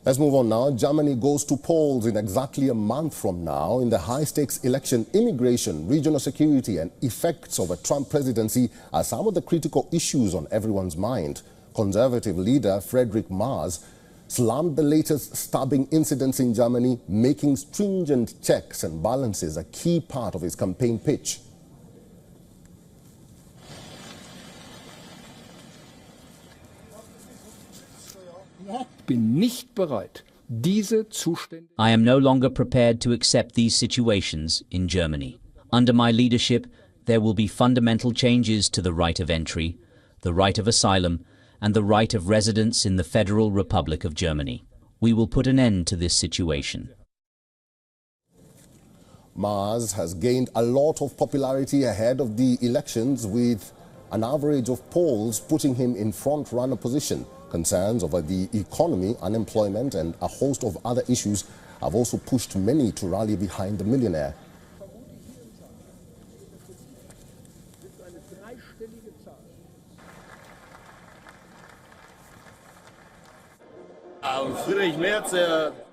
Let's move on now. Germany goes to polls in exactly a month from now. In the high-stakes election, immigration, regional security and effects of a Trump presidency are some of the critical issues on everyone's mind. Conservative leader Friedrich Merz slammed the latest stabbing incidents in Germany, making stringent checks and balances a key part of his campaign pitch. I am no longer prepared to accept these situations in Germany. Under my leadership, there will be fundamental changes to the right of entry, the right of asylum, and the right of residence in the Federal Republic of Germany. We will put an end to this situation. Merz has gained a lot of popularity ahead of the elections, with an average of polls putting him in front-runner position. Concerns over the economy, unemployment and a host of other issues have also pushed many to rally behind the millionaire.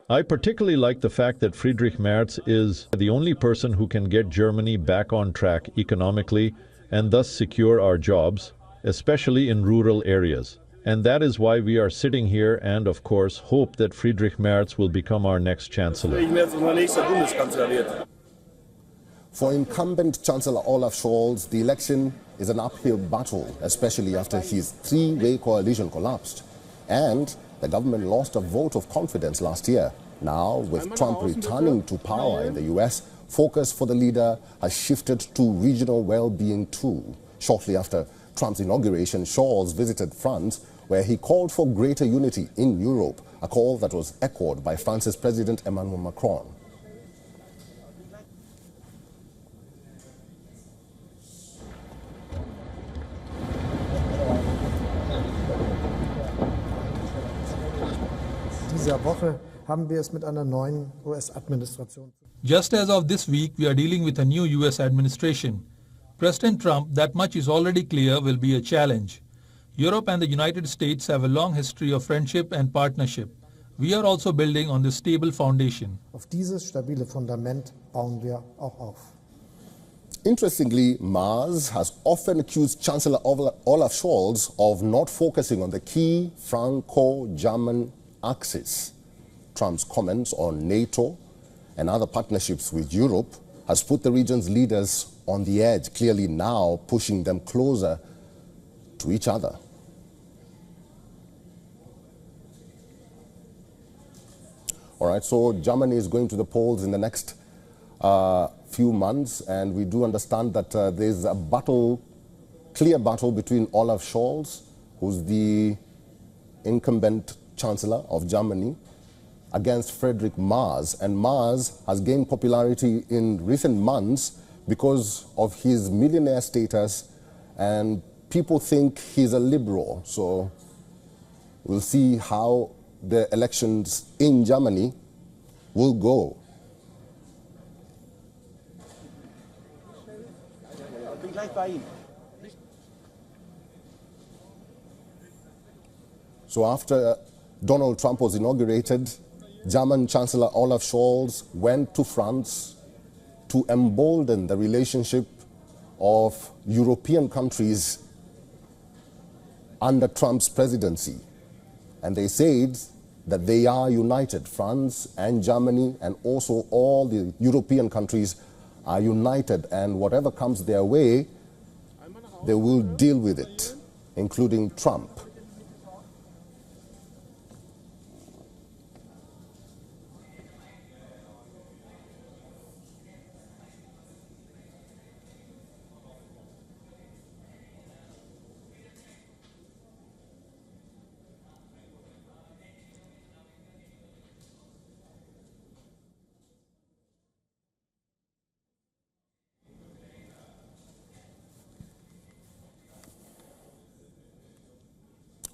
I particularly like the fact that Friedrich Merz is the only person who can get Germany back on track economically and thus secure our jobs, especially in rural areas. And that is why we are sitting here and, of course, hope that Friedrich Merz will become our next chancellor. For incumbent Chancellor Olaf Scholz, the election is an uphill battle, especially after his three-way coalition collapsed. And the government lost a vote of confidence last year. Now, with Trump returning to power in the US, focus for the leader has shifted to regional well-being too. Shortly after Trump's inauguration, Scholz visited France, where he called for greater unity in Europe, a call that was echoed by France's President Emmanuel Macron. Just as of this week, we are dealing with a new US administration. President Trump, that much is already clear, will be a challenge. Europe and the United States have a long history of friendship and partnership. We are also building on this stable foundation. Auf dieses stabile Fundament bauen wir auch auf. Interestingly, Merz has often accused Chancellor Olaf Scholz of not focusing on the key Franco-German axis. Trump's comments on NATO and other partnerships with Europe has put the region's leaders on the edge, clearly now pushing them closer to each other. All right, so Germany is going to the polls in the next few months, and we do understand that there's a battle, clear battle between Olaf Scholz, who's the incumbent Chancellor of Germany, against Friedrich Merz. And Merz has gained popularity in recent months because of his millionaire status, and people think he's a liberal. So we'll see how the elections in Germany will go. So after Donald Trump was inaugurated, German Chancellor Olaf Scholz went to France to embolden the relationship of European countries under Trump's presidency. And they said that they are united. France and Germany and also all the European countries are united, and whatever comes their way, they will deal with it, including Trump.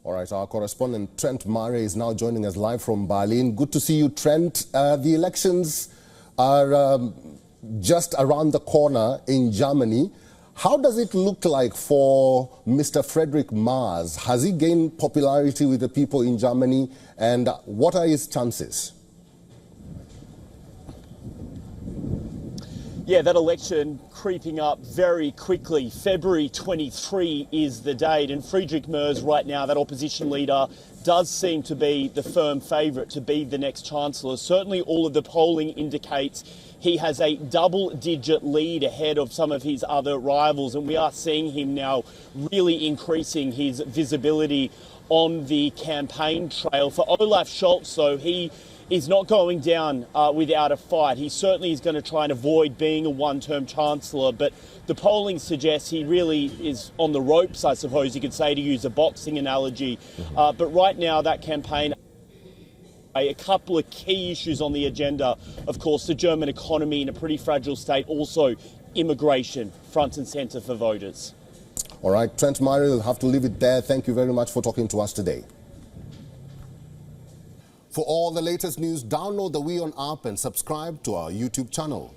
All right, our correspondent Trent Murray is now joining us live from Berlin. Good to see you, Trent. The elections are just around the corner in Germany. How does it look like for Mr. Friedrich Merz? Has he gained popularity with the people in Germany, and what are his chances? Yeah, that election creeping up very quickly. February 23 is the date, and Friedrich Merz right now, that opposition leader, does seem to be the firm favourite to be the next Chancellor. Certainly all of the polling indicates he has a double-digit lead ahead of some of his other rivals, and we are seeing him now really increasing his visibility on the campaign trail. For Olaf Scholz, though, he is not going down without a fight. He certainly is going to try and avoid being a one-term Chancellor, but the polling suggests he really is on the ropes, I suppose you could say, to use a boxing analogy. But right now, that campaign, a couple of key issues on the agenda, of course, the German economy in a pretty fragile state, also immigration, front and centre for voters. All right, Trent Murray, we'll have to leave it there. Thank you very much for talking to us today. For all the latest news, download the WION app and subscribe to our YouTube channel.